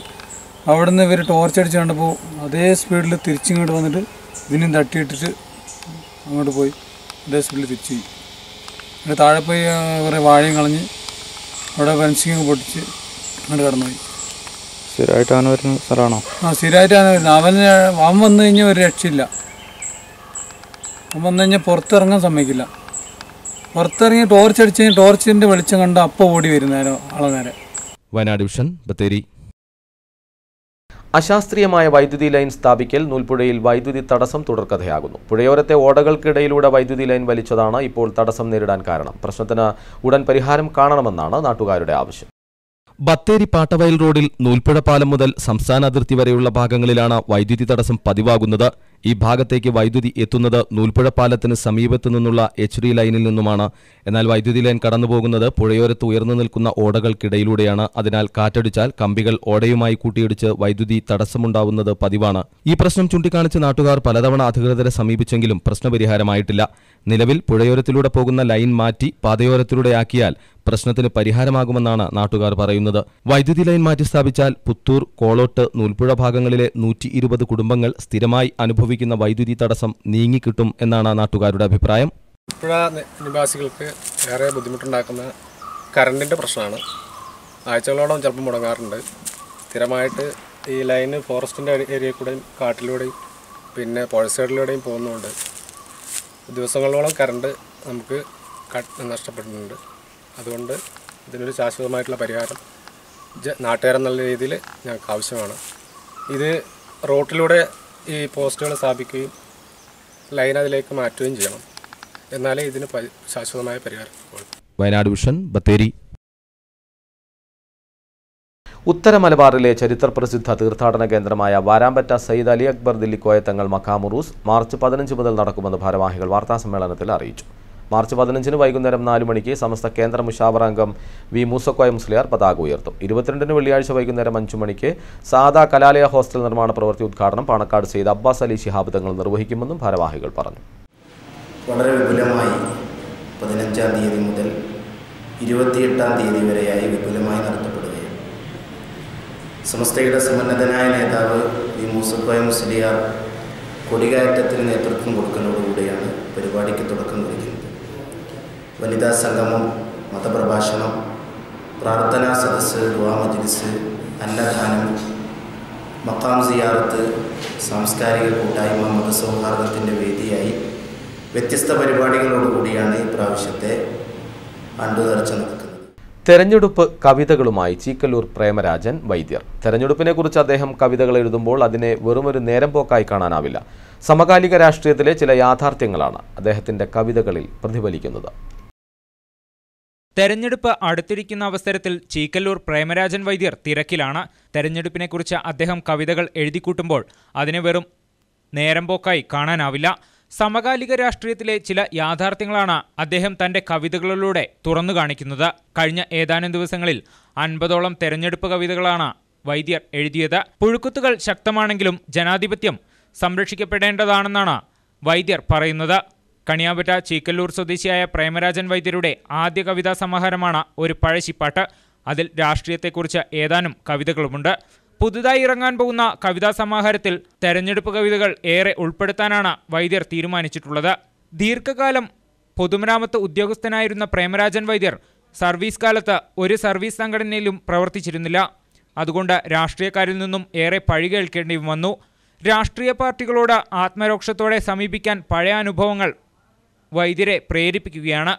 അവിടെ നിന്ന് ഇവർ ടോർച്ച് അടിച്ച് കണ്ടപ്പോൾ അതേ സ്പീഡിൽ തിരിച്ചിങ്ങോട്ട് വന്നിട്ട് ഇതിനും തട്ടിയിട്ടിട്ട് അങ്ങോട്ട് പോയി അതേ സ്പീഡിൽ തിരിച്ചു പോയി. ഇവിടെ താഴെ പോയി കുറേ വാഴയും കളഞ്ഞ് അവിടെ ഫെൻസിങ് പൊട്ടിച്ച് അങ്ങോട്ട് കടന്നുപോയി. സ്ഥിരമായിട്ട് ആന വരുന്ന സ്ഥലമാണോ? സ്ഥിരമായിട്ട് ആന വരുന്നത്. അവൻ വന്നു കഴിഞ്ഞാൽ ഒരു രക്ഷയില്ല. അവൻ വന്നു കഴിഞ്ഞാൽ പുറത്തിറങ്ങാൻ സമ്മതിക്കില്ല. പുറത്തിറങ്ങി ടോർച്ച് അടിച്ച് കഴിഞ്ഞാൽ ടോർച്ചിൻ്റെ വെളിച്ചം കണ്ട് അപ്പോൾ ഓടി വരും ആളെ നേരെ. വയനാട് വിഷൻ ബത്തേരി. അശാസ്ത്രീയമായ വൈദ്യുതി ലൈൻ സ്ഥാപിക്കൽ നൂൽപ്പുഴയിൽ വൈദ്യുതി തടസ്സം തുടർക്കഥയാകുന്നു. പുഴയോരത്തെ ഓടകൾക്കിടയിലൂടെ വൈദ്യുതി ലൈൻ വലിച്ചതാണ് ഇപ്പോൾ തടസ്സം നേരിടാൻ കാരണം. പ്രശ്നത്തിന് ഉടൻ പരിഹാരം കാണണമെന്നാണ് നാട്ടുകാരുടെ ആവശ്യം. ബത്തേരി പാട്ടവയൽ റോഡിൽ നൂൽപ്പുഴ പാലം മുതൽ സംസ്ഥാന അതിർത്തി വരെയുള്ള ഭാഗങ്ങളിലാണ് വൈദ്യുതി തടസ്സം പതിവാകുന്നത്. ഈ ഭാഗത്തേക്ക് വൈദ്യുതി എത്തുന്നത് നൂൽപ്പുഴ പാലത്തിന് സമീപത്തു നിന്നുള്ള HD ലൈനിൽ നിന്നുമാണ്. എന്നാൽ വൈദ്യുതി ലൈൻ കടന്നുപോകുന്നത് പുഴയോരത്ത് ഉയർന്നു നിൽക്കുന്ന ഓടകൾക്കിടയിലൂടെയാണ്. അതിനാൽ കാറ്റടിച്ചാൽ കമ്പികൾ ഓടയുമായി കൂട്ടിയിടിച്ച് വൈദ്യുതി തടസ്സമുണ്ടാവുന്നത് പതിവാണ്. ഈ പ്രശ്നം ചൂണ്ടിക്കാണിച്ച് നാട്ടുകാർ പലതവണ അധികൃതരെ സമീപിച്ചെങ്കിലും പ്രശ്നപരിഹാരമായിട്ടില്ല. നിലവിൽ പുഴയോരത്തിലൂടെ പോകുന്ന ലൈൻ മാറ്റി പാതയോരത്തിലൂടെയാക്കിയാൽ പ്രശ്നത്തിന് പരിഹാരമാകുമെന്നാണ് നാട്ടുകാർ പറയുന്നത്. വൈദ്യുതി ലൈൻ മാറ്റി സ്ഥാപിച്ചാൽ പുത്തൂർ, കോളോട്ട്, നൂൽപ്പുഴ ഭാഗങ്ങളിലെ 120 കുടുംബങ്ങൾ സ്ഥിരമായി അനുഭവിക്കുന്ന വൈദ്യുതി തടസ്സം നീങ്ങിക്കിട്ടും എന്നാണ് നാട്ടുകാരുടെ അഭിപ്രായം. പുഴ നിവാസികൾക്ക് ഏറെ ബുദ്ധിമുട്ടുണ്ടാക്കുന്ന കറണ്ടിൻ്റെ പ്രശ്നമാണ്. ആഴ്ചകളോളം ചിലപ്പോൾ മുടങ്ങാറുണ്ട്. സ്ഥിരമായിട്ട് ഈ ലൈന് ഫോറസ്റ്റിൻ്റെ ഏരിയയിൽ കൂടെയും കാട്ടിലൂടെയും പിന്നെ പുഴ സൈഡിലൂടെയും പോകുന്നതുകൊണ്ട് ദിവസങ്ങളോളം കറണ്ട് നമുക്ക് നഷ്ടപ്പെടുന്നുണ്ട്. അതുകൊണ്ട് ഇതിനൊരു ശാശ്വതമായിട്ടുള്ള പരിഹാരം നാട്ടുകാരെന്നുള്ള രീതിയിൽ ഞങ്ങൾക്ക് ആവശ്യമാണ്. ഇത് റോട്ടിലൂടെ ഈ പോസ്റ്റുകൾ സ്ഥാപിക്കുകയും ലൈൻ അതിലേക്ക് മാറ്റുകയും ചെയ്യണം. എന്നാലേ ഇതിന് ശാശ്വതമായ പരിഹാരം. വയനാട് വിഷൻ ബത്തേരി. ഉത്തര മലബാറിലെ ചരിത്രപ്രസിദ്ധ തീർത്ഥാടന കേന്ദ്രമായ വാരാമ്പറ്റ സയ്യിദ് അലി അക്ബർ ദില്ലിക്കോയ തങ്ങൾ മഖാം ഉറൂസ് മാർച്ച് 15 മുതൽ നടക്കുമെന്ന് ഭാരവാഹികൾ വാർത്താസമ്മേളനത്തിൽ അറിയിച്ചു. മാർച്ച് 15 വൈകുന്നേരം 4 മണിക്ക് സമസ്ത കേന്ദ്ര മുഷാവറ അംഗം വി മൂസക്കോയ മുസ്ലിയാർ പതാക ഉയർത്തും. 22 വെള്ളിയാഴ്ച വൈകുന്നേരം 5 മണിക്ക് സാദാ കലാലയ ഹോസ്റ്റൽ നിർമ്മാണ പ്രവൃത്തി ഉദ്ഘാടനം പാണക്കാട് സയ്യിദ് അബ്ബാസ് അലി ശിഹാബ് തങ്ങൾ നിർവഹിക്കുമെന്നും ഭാരവാഹികൾ പറഞ്ഞു. വളരെ വിപുലമായി 15-ാം തീയതി മുതൽ 28-ാം തീയതി വരെയായി വിപുലമായി നടത്തപ്പെടുകയാണ്. സമസ്തയുടെ സമുന്നതനായ നേതാവ് വി മൂസക്കോയ മുസ്ലിയാർ കൊടികയറ്റത്തിന് നേതൃത്വം കൊടുക്കുന്നതോടുകൂടിയാണ് പരിപാടിക്ക് തുടക്കം കുറിക്കുന്നത്. വനിതാ സംഗമം, മതപ്രഭാഷണം, പ്രാർത്ഥനാ സദസ്സ്, ദുആ മജ്ലിസ്, അന്നദാനം, മഖാം സിയാറത്ത്, സാംസ്കാരിക കൂട്ടായ്മ, മതസൗഹാർദ്ദത്തിൻ്റെ വേദിയായി വ്യത്യസ്ത പരിപാടികളോടുകൂടിയാണ് ഇപ്രാവശ്യത്തെ ആണ്ടുനേർച്ച നടക്കുന്നത്. തെരഞ്ഞെടുപ്പ് കവിതകളുമായി ചീക്കല്ലൂർ പ്രേമരാജൻ വൈദ്യർ. തെരഞ്ഞെടുപ്പിനെക്കുറിച്ച് അദ്ദേഹം കവിതകൾ എഴുതുമ്പോൾ അതിനെ വെറുമൊരു നേരം പോക്കായി കാണാനാവില്ല. സമകാലിക രാഷ്ട്രീയത്തിലെ ചില യാഥാർത്ഥ്യങ്ങളാണ് അദ്ദേഹത്തിന്റെ കവിതകളിൽ പ്രതിഫലിക്കുന്നത്. തെരഞ്ഞെടുപ്പ് അടുത്തിരിക്കുന്ന അവസരത്തിൽ ചീക്കല്ലൂർ പ്രേമരാജൻ വൈദ്യർ തിരക്കിലാണ്. തെരഞ്ഞെടുപ്പിനെക്കുറിച്ച് അദ്ദേഹം കവിതകൾ എഴുതിക്കൂട്ടുമ്പോൾ അതിനെ വെറും നേരം പോക്കായി കാണാനാവില്ല. സമകാലിക രാഷ്ട്രീയത്തിലെ ചില യാഥാർത്ഥ്യങ്ങളാണ് അദ്ദേഹം തന്റെ കവിതകളിലൂടെ തുറന്നു കാണിക്കുന്നത്. കഴിഞ്ഞ ഏതാനും ദിവസങ്ങളിൽ 50ഓളം തെരഞ്ഞെടുപ്പ് കവിതകളാണ് വൈദ്യർ എഴുതിയത്. പുഴുക്കുത്തുകൾ ശക്തമാണെങ്കിലും ജനാധിപത്യം സംരക്ഷിക്കപ്പെടേണ്ടതാണെന്നാണ് വൈദ്യർ പറയുന്നത്. കണിയാപറ്റ ചീക്കല്ലൂർ സ്വദേശിയായ പ്രേമരാജൻ വൈദ്യരുടെ ആദ്യ കവിതാ സമാഹാരമാണ് ഒരു പഴശ്ശിപ്പാട്ട്. അതിൽ രാഷ്ട്രീയത്തെക്കുറിച്ച് ഏതാനും കവിതകളുമുണ്ട്. പുതുതായി ഇറങ്ങാൻ പോകുന്ന കവിതാ സമാഹാരത്തിൽ തെരഞ്ഞെടുപ്പ് കവിതകൾ ഏറെ ഉൾപ്പെടുത്താനാണ് വൈദ്യർ തീരുമാനിച്ചിട്ടുള്ളത്. ദീർഘകാലം പൊതുമരാമത്ത് ഉദ്യോഗസ്ഥനായിരുന്ന പ്രേമരാജൻ വൈദ്യർ സർവീസ് കാലത്ത് ഒരു സർവീസ് സംഘടനയിലും പ്രവർത്തിച്ചിരുന്നില്ല. അതുകൊണ്ട് രാഷ്ട്രീയക്കാരിൽ നിന്നും ഏറെ പഴി കേൾക്കേണ്ടി വന്നു. രാഷ്ട്രീയ പാർട്ടികളോട് ആത്മരോക്ഷത്തോടെ സമീപിക്കാൻ പഴയ അനുഭവങ്ങൾ വൈദ്യരെ പ്രേരിപ്പിക്കുകയാണ്.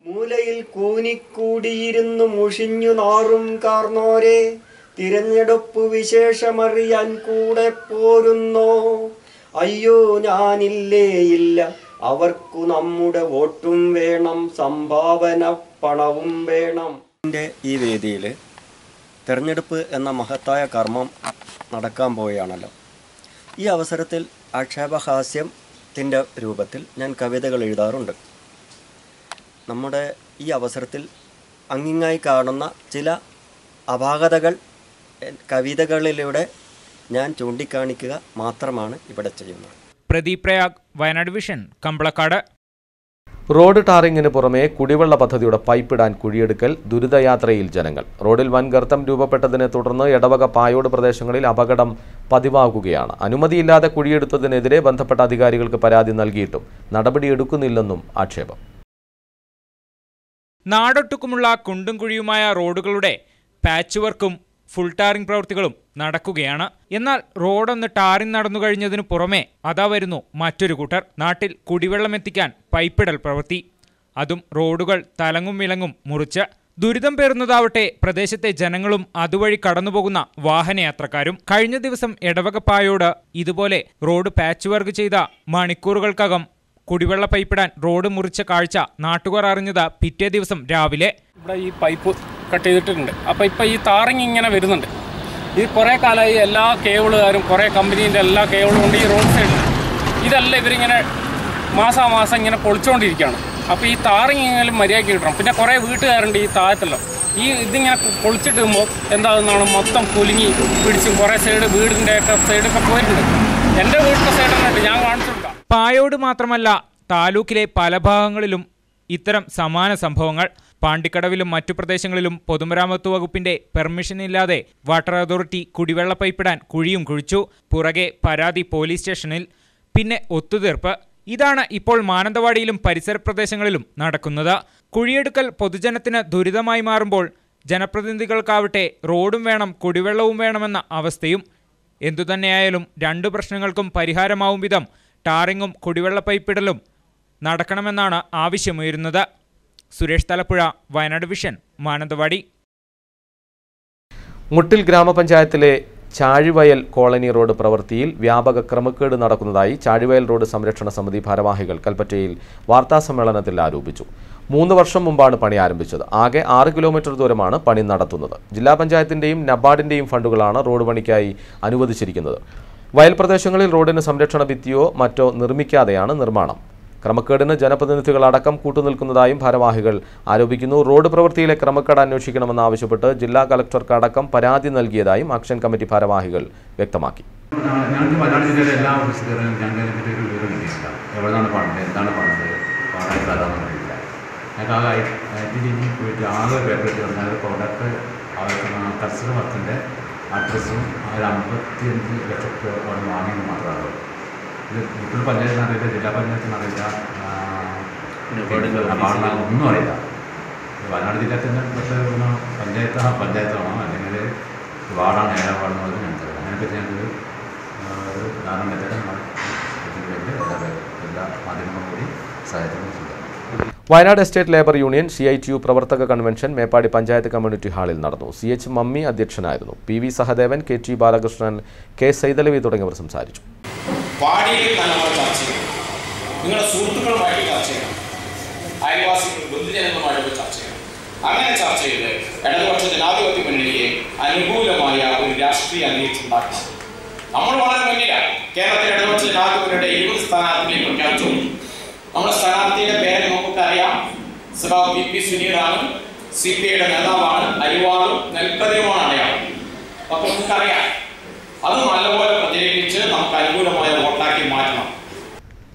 മൂലയിൽ കൂനിക്കൂടിയിരുന്നു മുഷിഞ്ഞു നാറും കാർന്നോരെ, തിരഞ്ഞെടുപ്പ് വിശേഷമറിയാൻ കൂടെ പോരുന്നോ? അയ്യോ ഞാനില്ലേ ഇല്ല, അവർക്കു നമ്മുടെ വോട്ടും വേണം, സംഭാവന പണവും വേണം. ഈ വേദിയിൽ തെരഞ്ഞെടുപ്പ് എന്ന മഹത്തായ കർമ്മം നടക്കാൻ പോവുകയാണല്ലോ. ഈ അവസരത്തിൽ ആക്ഷേപഹാസ്യത്തിൻ്റെ രൂപത്തിൽ ഞാൻ കവിതകൾ എഴുതാറുണ്ട്. നമ്മുടെ ഈ അവസരത്തിൽ അങ്ങിങ്ങായി കാണുന്ന ചില അപാകതകൾ കവിതകളിലൂടെ ഞാൻ ചൂണ്ടിക്കാണിക്കുക മാത്രമാണ് ഇവിടെ ചെയ്യുന്നത്. പ്രദീപ് പ്രയാഗ്, വയനാട് വിഷൻ, കമ്പളക്കാട്. റോഡ് ടാറിങ്ങിന് പുറമെ കുടിവെള്ള പദ്ധതിയുടെ പൈപ്പിടാൻ കുഴിയെടുക്കൽ, ദുരിതയാത്രയിൽ ജനങ്ങൾ. റോഡിൽ വൻ ഗർത്തം രൂപപ്പെട്ടതിനെ തുടർന്ന് എടവക പായോട് പ്രദേശങ്ങളിൽ അപകടം പതിവാകുകയാണ്. അനുമതിയില്ലാതെ കുഴിയെടുത്തതിനെതിരെ ബന്ധപ്പെട്ട അധികാരികൾക്ക് പരാതി നൽകിയിട്ടും നടപടിയെടുക്കുന്നില്ലെന്നും ആക്ഷേപം. നാടൊട്ടുക്കുമുള്ള കുണ്ടും കുഴിയുമായ റോഡുകളുടെ പാച്ച് വർക്കും ഫുൾ ടാറിംഗ് പ്രവൃത്തികളും നടക്കുകയാണ്. എന്നാൽ റോഡൊന്ന് ടാറിംഗ് നടന്നു കഴിഞ്ഞതിനു പുറമെ അതാ വരുന്നു മറ്റൊരു കൂട്ടർ. നാട്ടിൽ കുടിവെള്ളം എത്തിക്കാൻ പൈപ്പിടൽ പ്രവൃത്തി. അതും റോഡുകൾ തലങ്ങും വിലങ്ങും മുറിച്ച്. ദുരിതം പേറുന്നതാവട്ടെ പ്രദേശത്തെ ജനങ്ങളും അതുവഴി കടന്നുപോകുന്ന വാഹനയാത്രക്കാരും. കഴിഞ്ഞ ദിവസം എടവകപ്പായോട് ഇതുപോലെ റോഡ് പാച്ച് വർക്ക് ചെയ്ത മണിക്കൂറുകൾക്കകം കുടിവെള്ള പൈപ്പിടാൻ റോഡ് മുറിച്ച കാഴ്ച നാട്ടുകാർ അറിഞ്ഞത് പിറ്റേ ദിവസം രാവിലെ. ഇവിടെ ഈ പൈപ്പ് കട്ട് ചെയ്തിട്ടുണ്ട്. അപ്പോൾ ഇപ്പോൾ ഈ ടാറിങ് ഇങ്ങനെ വരുന്നുണ്ട്. ഇത് കുറേ കാലമായി എല്ലാ കേബിളുകാരും കുറേ കമ്പനീൻ്റെ എല്ലാ കേബിളും ഉണ്ട് ഈ റോഡ് സൈഡിൽ. ഇതെല്ലാം ഇവരിങ്ങനെ മാസാമാസം ഇങ്ങനെ പൊളിച്ചുകൊണ്ടിരിക്കുകയാണ്. അപ്പോൾ ഈ ടാറിങ് എങ്കിലും മര്യാദയ്ക്ക് കിട്ടണം. പിന്നെ കുറേ വീട്ടുകാരുണ്ട് ഈ താഴത്തെല്ലാം. ഈ ഇതിങ്ങനെ പൊളിച്ചിട്ടുമ്പോൾ എന്താകുന്നതാണ് മൊത്തം കുലുങ്ങി പിടിച്ചും കുറേ സൈഡ് വീടിൻ്റെ ഒക്കെ സൈഡൊക്കെ പോയിട്ടുണ്ട്. എൻ്റെ വീടിൻ്റെ സൈഡിലുണ്ട്, ഞാൻ കാണിച്ചു കൊടുക്കാം. പായോട് മാത്രമല്ല താലൂക്കിലെ പല ഭാഗങ്ങളിലും ഇത്തരം സമാന സംഭവങ്ങൾ. പാണ്ടിക്കടവിലും മറ്റു പ്രദേശങ്ങളിലും പൊതുമരാമത്ത് വകുപ്പിന്റെ പെർമിഷനില്ലാതെ വാട്ടർ അതോറിറ്റി കുടിവെള്ള പൈപ്പിടാൻ കുഴിയും കുഴിച്ചു. പുറകെ പരാതി പോലീസ് സ്റ്റേഷനിൽ, പിന്നെ ഒത്തുതീർപ്പ്. ഇതാണ് ഇപ്പോൾ മാനന്തവാടിയിലും പരിസര പ്രദേശങ്ങളിലും നടക്കുന്നത്. കുഴിയെടുക്കൽ പൊതുജനത്തിന് ദുരിതമായി മാറുമ്പോൾ ജനപ്രതിനിധികൾക്കാവട്ടെ റോഡും വേണം കുടിവെള്ളവും വേണമെന്ന അവസ്ഥയും. എന്തുതന്നെയായാലും രണ്ടു പ്രശ്നങ്ങൾക്കും പരിഹാരമാവും വിധം ടാറിങ്ങും കുടിവെള്ള പൈപ്പിടലും നടക്കണമെന്നാണ് ആവശ്യമുയരുന്നത്. സുരേഷ് തലപ്പുഴ, വയനാട് വിഷൻ, മാനന്തവാടി. മുട്ടിൽ ഗ്രാമപഞ്ചായത്തിലെ ചാഴിവയൽ കോളനി റോഡ് പ്രവൃത്തിയിൽ വ്യാപക ക്രമക്കേട് നടക്കുന്നതായി ചാഴിവയൽ റോഡ് സംരക്ഷണ സമിതി ഭാരവാഹികൾ കൽപ്പറ്റയിൽ വാർത്താസമ്മേളനത്തിൽ ആരോപിച്ചു. 3 വർഷം മുമ്പാണ് പണി ആരംഭിച്ചത്. ആകെ 6 കിലോമീറ്റർ ദൂരമാണ് പണി നടത്തുന്നത്. ജില്ലാ പഞ്ചായത്തിന്റെയും നബാർഡിന്റെയും ഫണ്ടുകളാണ് റോഡ് പണിക്കായി അനുവദിച്ചിരിക്കുന്നത്. വയൽ പ്രദേശങ്ങളിൽ റോഡിന് സംരക്ഷണ ഭിത്തിയോ മറ്റോ നിർമ്മിക്കാതെയാണ് നിർമ്മാണം. ക്രമക്കേടിന് ജനപ്രതിനിധികളടക്കം കൂട്ടുനിൽക്കുന്നതായും ഭാരവാഹികൾ ആരോപിക്കുന്നു. റോഡ് പ്രവൃത്തിയിലെ ക്രമക്കേട് അന്വേഷിക്കണമെന്നാവശ്യപ്പെട്ട് ജില്ലാ കളക്ടർക്ക് അടക്കം പരാതി നൽകിയതായും ആക്ഷൻ കമ്മിറ്റി ഭാരവാഹികൾ വ്യക്തമാക്കി. ഞങ്ങൾക്ക് വയനാട് ജില്ലയിലെ എല്ലാ ഓഫീസുകാരും ഞങ്ങൾക്ക് ഒരു വിവരം കിട്ടിയില്ല. എവിടെയാണ് പണിത്, എന്താണ് പണിത്, പാടാൻ സ്ഥലമൊന്നും അറിയില്ല. ഞങ്ങൾക്ക് ഐ പോയിട്ട് ആകെ പേപ്പർ ഞങ്ങൾ പ്രോഡക്റ്റ് കർഷക വർക്കിൻ്റെ അഡ്രസ്സും 55 ലക്ഷം രൂപ അവിടെ വാങ്ങിയെന്ന് മാത്രമാണ്. ഇത് മുട്ടിൽ പഞ്ചായത്തിന് അറിയില്ല, ജില്ലാ പഞ്ചായത്തിന് അറിയില്ല, ഒന്നും അറിയില്ല. വയനാട് ജില്ലയിൽ തന്നെ പഞ്ചായത്താണോ അല്ലെങ്കിൽ വാർഡാണ്, ഏഴാം വാർഡെന്നുള്ളത് ഞങ്ങൾക്കറിയാം. അതിനെപ്പറ്റി ഞങ്ങൾക്ക് ഒരു ധാരണ എല്ലാ മാധ്യമങ്ങളും കൂടി സഹായത്തിന് ചെയ്യാം. Wayanad estate labour union CITU പ്രവർത്തക കൺവെൻഷൻ മേപ്പാടി പഞ്ചായത്ത് കമ്മ്യൂണിറ്റി ഹാളിൽ നടന്നു. CH മമ്മി അധ്യക്ഷനായിരുന്നു. PV Sahadevan, KT Balakrishnan, K Saithalavi തുടങ്ങിയവർ സംസാരിച്ചു. പാടിയിൽ നമ്മൾ ചർച്ച ചെയ്യണം, നിങ്ങളുടെ സുഹൃത്തുക്കളുമായിട്ട് ചർച്ച ചെയ്യണം, അയൽവാസികൾ ബന്ധുജനങ്ങളുമായിട്ട് ചർച്ച ചെയ്യണം. അങ്ങനെ ചർച്ച ചെയ്ത് ഇടതുപക്ഷ ജനാധിപത്യ മുന്നണിയെ അനുകൂലമായ ഒരു രാഷ്ട്രീയ അന്തരീക്ഷം ഉണ്ടാക്കണം. നമ്മൾ വളരെ മുന്നിലാണ്. കേരളത്തിലെ ഇടതുപക്ഷ ജനാധിപത്യ മുന്നണിയുടെ 20 സ്ഥാനാർത്ഥികളെ പ്രഖ്യാപിച്ചു. നമ്മുടെ സ്ഥാനാർത്ഥിയുടെ പേര് നമുക്കറിയാം. PP സുനീറാണ്, CPIയുടെ നേതാവാണ്, അരിവാളും നെൽക്കതിയുമാണ് അടയാളം. അപ്പൊ നമുക്കറിയാം, അത് നല്ലപോലെ പ്രചരിപ്പിച്ച് നമുക്ക് അനുകൂലമായ വോട്ടാക്കി മാറ്റണം.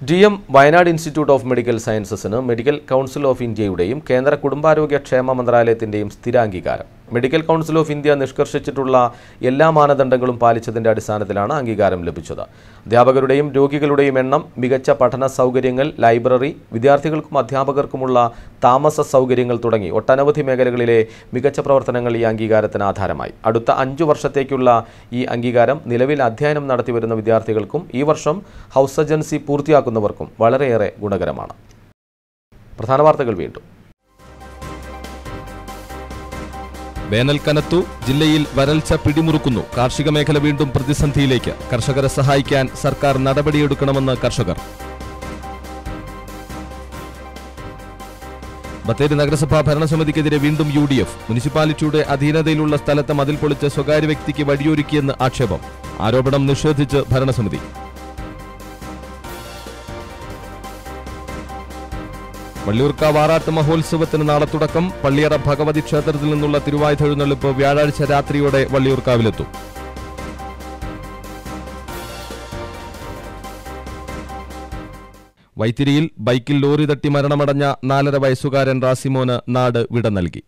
DM Wayanad institute of medical സയൻസസിന് മെഡിക്കൽ കൗൺസിൽ ഓഫ് ഇന്ത്യയുടെയും കേന്ദ്ര കുടുംബാരോഗ്യ ക്ഷേമ മന്ത്രാലയത്തിന്റെയും സ്ഥിരാംഗീകാരം. മെഡിക്കൽ കൗൺസിൽ ഓഫ് ഇന്ത്യ നിഷ്കർഷിച്ചിട്ടുള്ള എല്ലാ മാനദണ്ഡങ്ങളും പാലിച്ചതിന്റെ അടിസ്ഥാനത്തിലാണ് അംഗീകാരം ലഭിച്ചത്. അധ്യാപകരുടെയും രോഗികളുടെയും എണ്ണം, മികച്ച പഠന സൗകര്യങ്ങൾ, ലൈബ്രറി, വിദ്യാർത്ഥികൾക്കും അധ്യാപകർക്കുമുള്ള താമസ സൗകര്യങ്ങൾ തുടങ്ങി ഒട്ടനവധി മേഖലകളിലെ മികച്ച പ്രവർത്തനങ്ങൾ ഈ അംഗീകാരത്തിന് ആധാരമായി. അടുത്ത 5 വർഷത്തേക്കുള്ള ഈ അംഗീകാരം നിലവിൽ അധ്യയനം നടത്തിവരുന്ന വിദ്യാർത്ഥികൾക്കും ഈ വർഷം ഹൗസ് സർജൻസി പൂർത്തിയാക്കുന്നവർക്കും വളരെയേറെ ഗുണകരമാണ്. പ്രധാന വാർത്തകൾ വീണ്ടും. വേനൽ കനത്തു, ജില്ലയിൽ വരൾച്ച പിടിമുറുക്കുന്നു. കാർഷിക മേഖല വീണ്ടും പ്രതിസന്ധിയിലേക്ക്. കർഷകരെ സഹായിക്കാൻ സർക്കാർ നടപടിയെടുക്കണമെന്ന് കർഷകർ. ബത്തേരി നഗരസഭാ ഭരണസമിതിക്കെതിരെ വീണ്ടും UDF. മുനിസിപ്പാലിറ്റിയുടെ അധീനതയിലുള്ള സ്ഥലത്ത് മതിൽ പൊളിച്ച് സ്വകാര്യ വ്യക്തിക്ക് വഴിയൊരുക്കിയെന്ന് ആക്ഷേപം. ആരോപണം നിഷേധിച്ച് ഭരണസമിതി. വള്ളിയൂർക്കാവ് ആറാട്ട് മഹോത്സവത്തിന് നാളെ തുടക്കം. പള്ളിയറ ഭഗവതി ക്ഷേത്രത്തിൽ നിന്നുള്ള തിരുവായ്തെഴുന്നള്ളിപ്പ് വ്യാഴാഴ്ച രാത്രിയോടെ വള്ളിയൂർക്കാവിലെത്തും. വൈത്തിരിയിൽ ബൈക്കിൽ ലോറി തട്ടി മരണമടഞ്ഞ 4.5 വയസ്സുകാരൻ റാസിമോന് നാട് വിട നൽകി.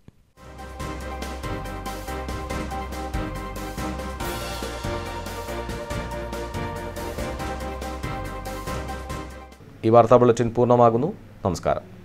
ഈ വാർത്താ ബുള്ളറ്റിൻ പൂർണ്ണമാകുന്നു. നമസ്കാരം.